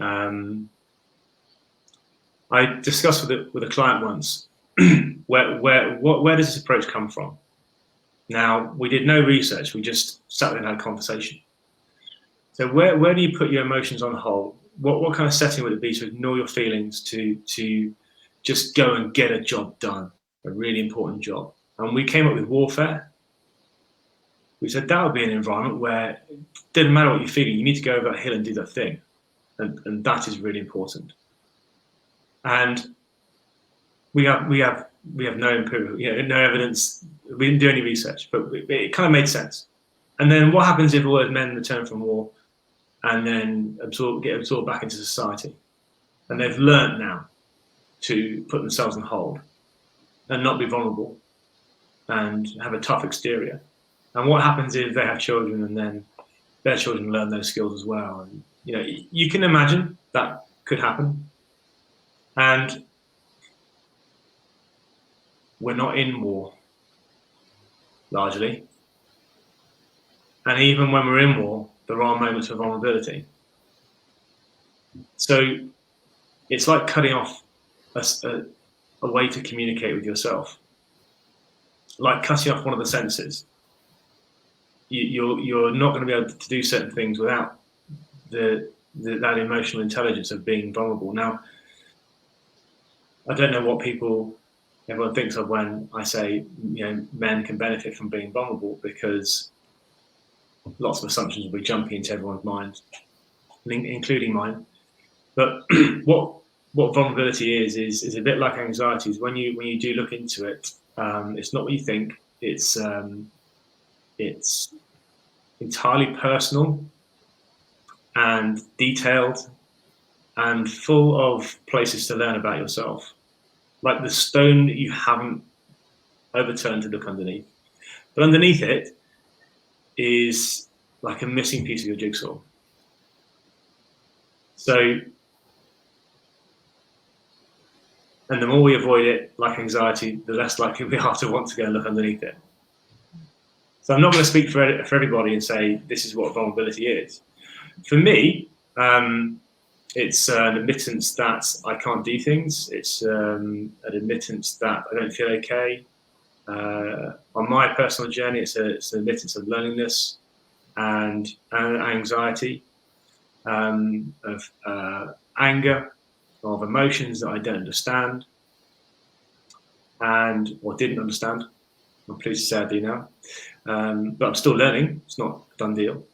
I discussed with a client once where does this approach come from? Now, we did no research. We just sat there and had a conversation. So where do you put your emotions on hold? What kind of setting would it be to ignore your feelings, to just go and get a job done, a really important job? And we came up with warfare. We said that would be an environment where it didn't matter what you're feeling, you need to go over that hill and do that thing. And that is really important. And we have no empirical, no evidence. We didn't do any research, but it kind of made sense. And then what happens if all those men return from war and then get absorbed back into society? And they've learned now to put themselves on hold and not be vulnerable and have a tough exterior. And what happens if they have children and then their children learn those skills as well? And you can imagine that could happen. And we're not in war, largely. And even when we're in war, there are moments of vulnerability. So it's like cutting off a way to communicate with yourself, like cutting off one of the senses. You're not going to be able to do certain things without that emotional intelligence of being vulnerable. Now, I don't know what everyone thinks of when I say men can benefit from being vulnerable, because lots of assumptions will be jumping into everyone's mind, including mine. But what vulnerability is a bit like anxiety. Is when you do look into it, it's not what you think. It's entirely personal and detailed and full of places to learn about yourself, like the stone that you haven't overturned to look underneath. But underneath it is like a missing piece of your jigsaw. So, and the more we avoid it, like anxiety, the less likely we are to want to go and look underneath it. So I'm not going to speak for everybody and say this is what vulnerability is. For me, it's an admittance that I can't do things. It's an admittance that I don't feel okay. On my personal journey, it's an admittance of loneliness and anxiety, of anger, of emotions that I don't understand or didn't understand. I'm pleased to say I do now, but I'm still learning. It's not a done deal,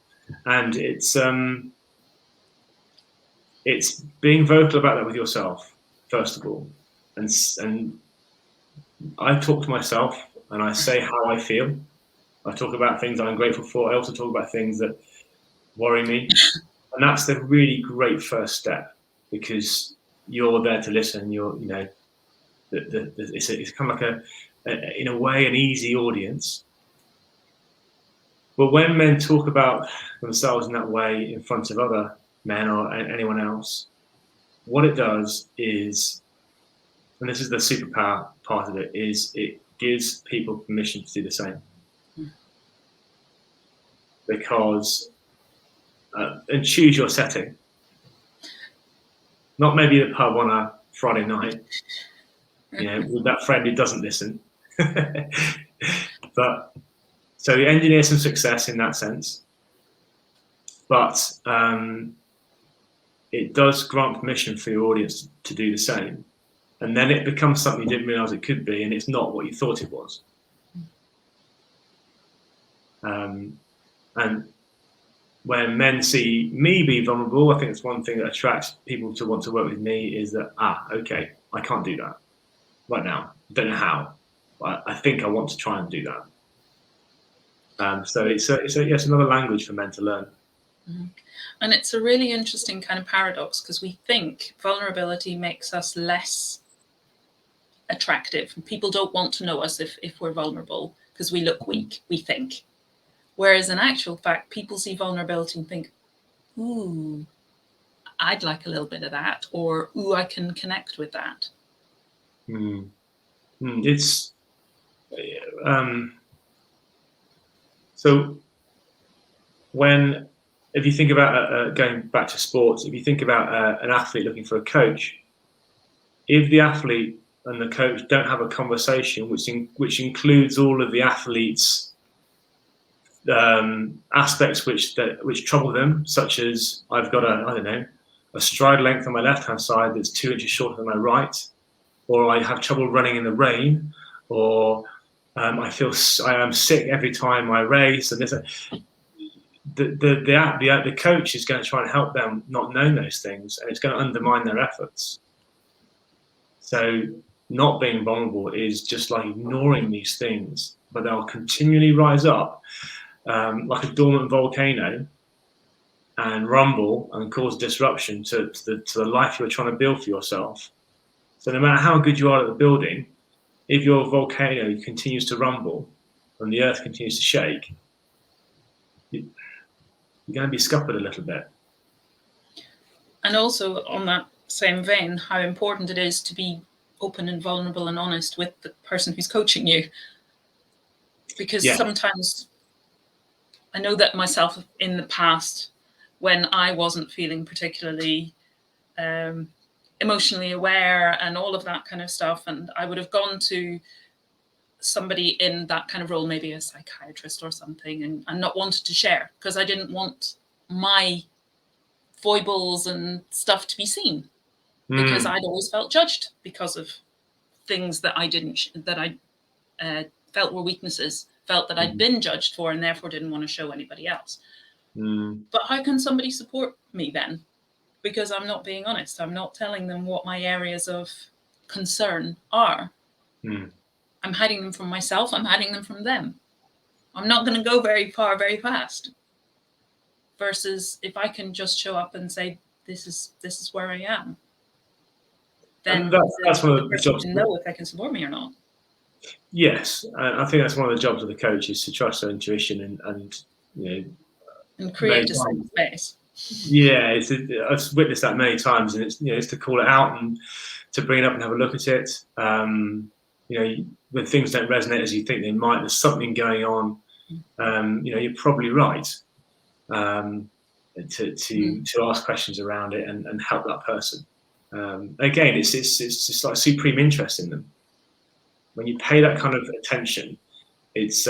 and it's being vocal about that with yourself, first of all, and I talk to myself and I say how I feel. I talk about things I'm grateful for. I also talk about things that worry me. And that's the really great first step, because you're there to listen. It's kind of like in a way, an easy audience. But when men talk about themselves in that way in front of other men or anyone else, what it does is, and this is the superpower part of it, is it gives people permission to do the same. Because, and choose your setting. Not maybe the pub on a Friday night, with that friend who doesn't listen. But so you engineer some success in that sense. But it does grant permission for your audience to do the same. And then it becomes something you didn't realize it could be, and it's not what you thought it was. And when men see me be vulnerable, I think it's one thing that attracts people to want to work with me, is that, okay, I can't do that right now. I don't know how, but I think I want to try and do that. So it's another language for men to learn. Mm-hmm. And it's a really interesting kind of paradox, because we think vulnerability makes us less attractive. People don't want to know us if we're vulnerable, because we look weak, we think. Whereas in actual fact, people see vulnerability and think, ooh, I'd like a little bit of that, or ooh, I can connect with that. It's so if you think about going back to sports, if you think about an athlete looking for a coach, if the athlete and the coach don't have a conversation which includes all of the athlete's aspects which trouble them, such as, I've got a stride length on my left hand side that's 2 inches shorter than my right, or I have trouble running in the rain, or I am sick every time I race, and the coach is going to try and help them not know those things, and it's going to undermine their efforts. So not being vulnerable is just like ignoring these things, but they'll continually rise up like a dormant volcano and rumble and cause disruption to the life you're trying to build for yourself. So no matter how good you are at the building, if your volcano continues to rumble and the earth continues to shake, you're going to be scuppered a little bit. And also, on that same vein, how important it is to be open and vulnerable and honest with the person who's coaching you. Because sometimes, I know that myself in the past, when I wasn't feeling particularly emotionally aware and all of that kind of stuff, and I would have gone to somebody in that kind of role, maybe a psychiatrist or something, and not wanted to share, because I didn't want my foibles and stuff to be seen, because I'd always felt judged because of things that I felt were weaknesses, felt that I'd been judged for, and therefore didn't want to show anybody else. But how can somebody support me then? Because I'm not being honest. I'm not telling them what my areas of concern are. I'm hiding them from myself. I'm hiding them from them. I'm not going to go very far, very fast. Versus if I can just show up and say, this is where I am, then that's one of the jobs to know if they can support me or not. Yes, I think that's one of the jobs of the coach, is to trust their intuition and create a safe space. Yeah, I've witnessed that many times, and it's to call it out and to bring it up and have a look at it. When things don't resonate as you think they might, there's something going on. You're probably right to ask questions around it and help that person. Again, it's just like supreme interest in them. When you pay that kind of attention, it's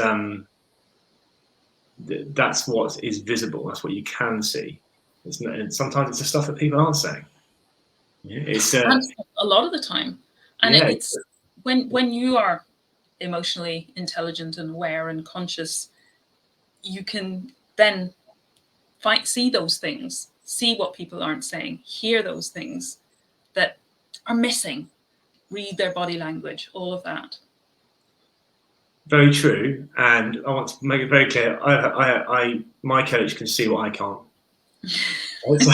that's what is visible. That's what you can see. Sometimes it's the stuff that people aren't saying. It's a lot of the time, and it's when you are emotionally intelligent and aware and conscious, you can then see those things, see what people aren't saying, hear those things that are missing, read their body language, all of that. very true, and I want to make it very clear. My coach can see what I can't. Always.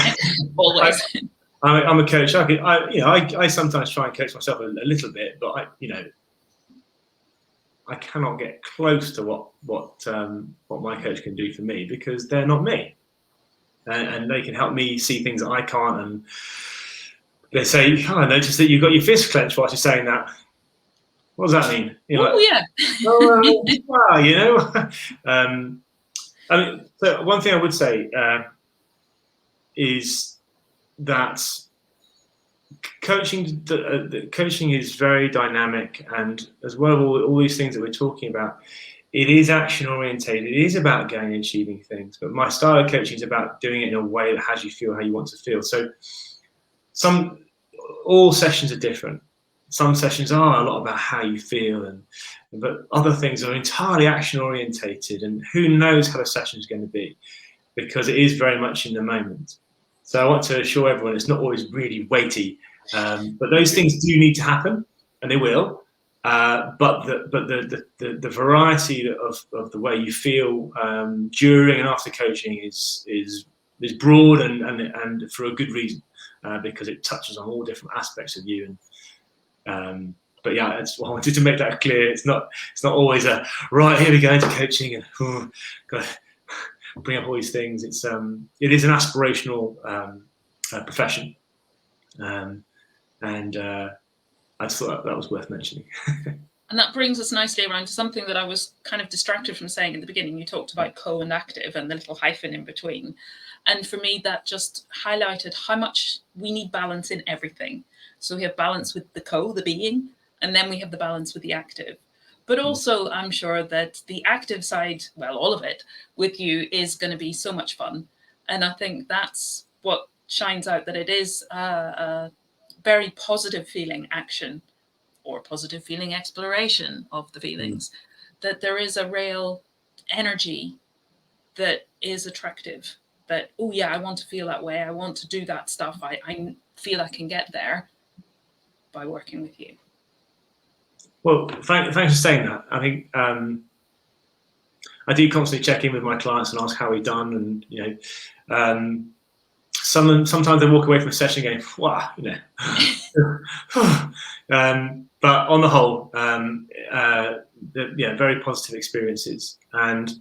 I'm a coach. I sometimes try and coach myself a little bit, but I cannot get close to what my coach can do for me, because they're not me, and they can help me see things that I can't. And they say, "Oh, I noticed that you've got your fist clenched while you're saying that. What does that mean?" Yeah. Well, I mean, so one thing I would say is that coaching is very dynamic, and as well as all these things that we're talking about, it is action orientated. It is about going and achieving things, but my style of coaching is about doing it in a way that has you feel how you want to feel. So all sessions are different. Some sessions are a lot about how you feel, but other things are entirely action orientated, and who knows how the session is going to be, because it is very much in the moment. So I want to assure everyone it's not always really weighty, but those things do need to happen, and they will. But the variety of the way you feel during and after coaching is broad, and for a good reason, because it touches on all different aspects of you. And but yeah, I wanted to make that clear. It's not always a right, here we go into coaching and got to bring up all these things. It is an aspirational profession, and I just thought that was worth mentioning. And that brings us nicely around to something that I was kind of distracted from saying in the beginning. You talked about co and active and the little hyphen in between. And for me, that just highlighted how much we need balance in everything. So we have balance with the co, the being, and then we have the balance with the active. But also, I'm sure that the active side, well, all of it with you is going to be so much fun. And I think that's what shines out, that it is a very positive feeling action, or positive feeling exploration of the feelings, that there is a real energy that is attractive, that, oh yeah, I want to feel that way. I want to do that stuff. I feel I can get there by working with you. Well, thanks for saying that. I think I do constantly check in with my clients and ask how we've done, and sometimes they walk away from a session going, wow, but on the whole, very positive experiences, and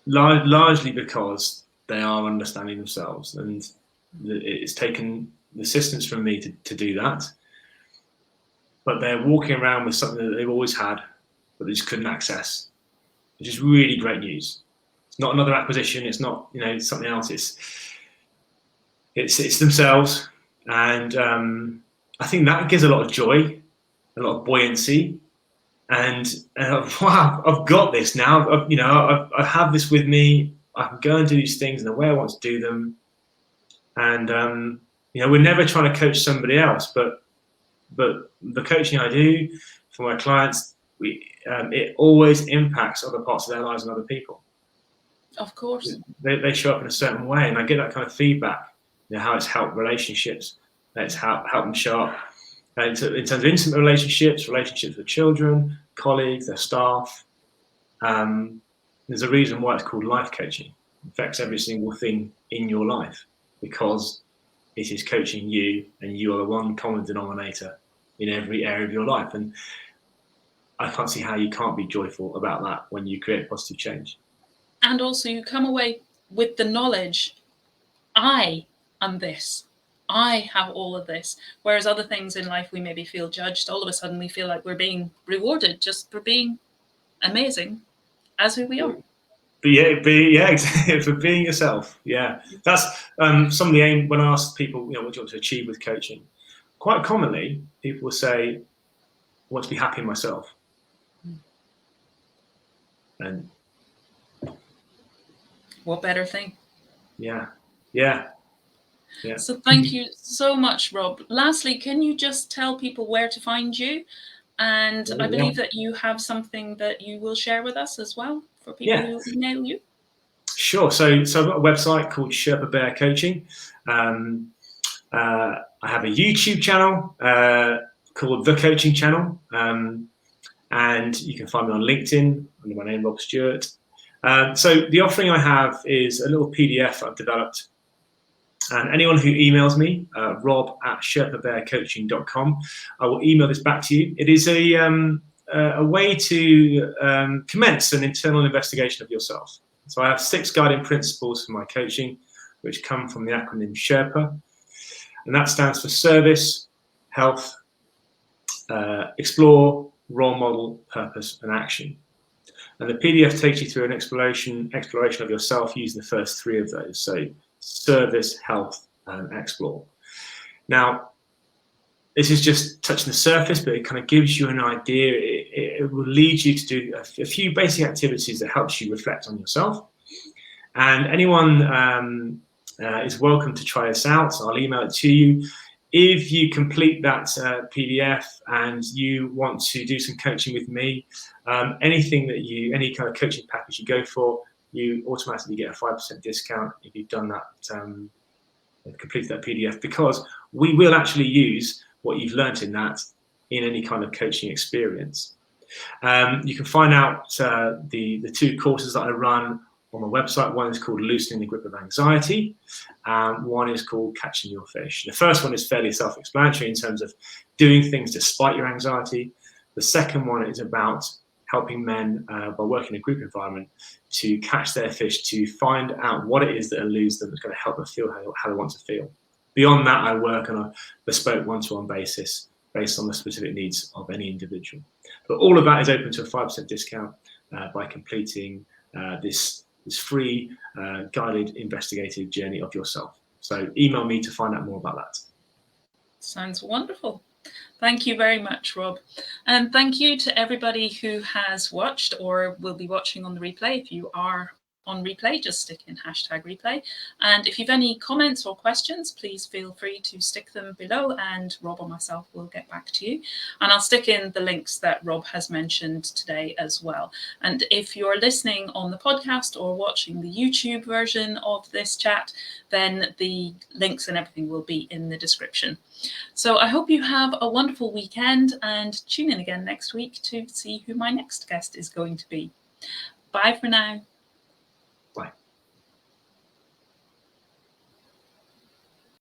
largely because they are understanding themselves, and it's taken assistance from me to do that, but they're walking around with something that they've always had, but they just couldn't access, which is really great news. It's not another acquisition. It's not something else. It's themselves, and I think that gives a lot of joy, a lot of buoyancy, and wow, I've got this now. I have this with me. I can go and do these things in the way I want to do them, and we're never trying to coach somebody else, but the coaching I do for my clients, it always impacts other parts of their lives and other people. Of course. They show up in a certain way, and I get that kind of feedback, how it's helped relationships, it's helped them show up in terms of intimate relationships with children, colleagues, their staff. There's a reason why it's called life coaching. It affects every single thing in your life, because it is coaching you, and you are the one common denominator in every area of your life. And I can't see how you can't be joyful about that when you create positive change. And also, you come away with the knowledge, I am this. I have all of this. Whereas other things in life, we maybe feel judged. All of a sudden, we feel like we're being rewarded just for being amazing as who we are. Exactly, for being yourself. Yeah, that's some of the aim. When I ask people, what do you want to achieve with coaching? Quite commonly, people will say, I want to be happy in myself. And what better thing? Yeah. So thank you so much, Rob. Lastly, can you just tell people where to find you? And I believe that you have something that you will share with us as well for people who email you. Sure. So I've got a website called Sherpa Bear Coaching. I have a YouTube channel called The Coaching Channel, and you can find me on LinkedIn under my name, Rob Stewart. So the offering I have is a little PDF I've developed. And anyone who emails me, rob@sherpabearcoaching.com, I will email this back to you. It is a way to commence an internal investigation of yourself. So I have 6 guiding principles for my coaching, which come from the acronym SHERPA. And that stands for service, health, explore, role model, purpose, and action. And the PDF takes you through an exploration of yourself using the first 3 of those. So service, health, and explore. Now, this is just touching the surface, but it kind of gives you an idea. It will lead you to do a few basic activities that helps you reflect on yourself. And anyone is welcome to try this out. So I'll email it to you. If you complete that PDF and you want to do some coaching with me, any kind of coaching package you go for, you automatically get a 5% discount if you've done that, completed that PDF, because we will actually use what you've learnt in that in any kind of coaching experience. You can find out the 2 courses that I run on my website. One is called Loosening the Grip of Anxiety. One is called Catching Your Fish. The first one is fairly self-explanatory in terms of doing things despite your anxiety. The second one is about helping men by working in a group environment to catch their fish, to find out what it is that eludes them that's going to help them feel how they want to feel. Beyond that, I work on a bespoke one-to-one basis based on the specific needs of any individual. But all of that is open to a 5% discount by completing this free guided investigative journey of yourself. So email me to find out more about that. Sounds wonderful. Thank you very much, Rob. And thank you to everybody who has watched or will be watching on the replay. If you are on replay, just stick in #replay. And if you've any comments or questions, please feel free to stick them below and Rob or myself will get back to you. And I'll stick in the links that Rob has mentioned today as well. And if you're listening on the podcast or watching the YouTube version of this chat, then the links and everything will be in the description. So I hope you have a wonderful weekend and tune in again next week to see who my next guest is going to be. Bye for now.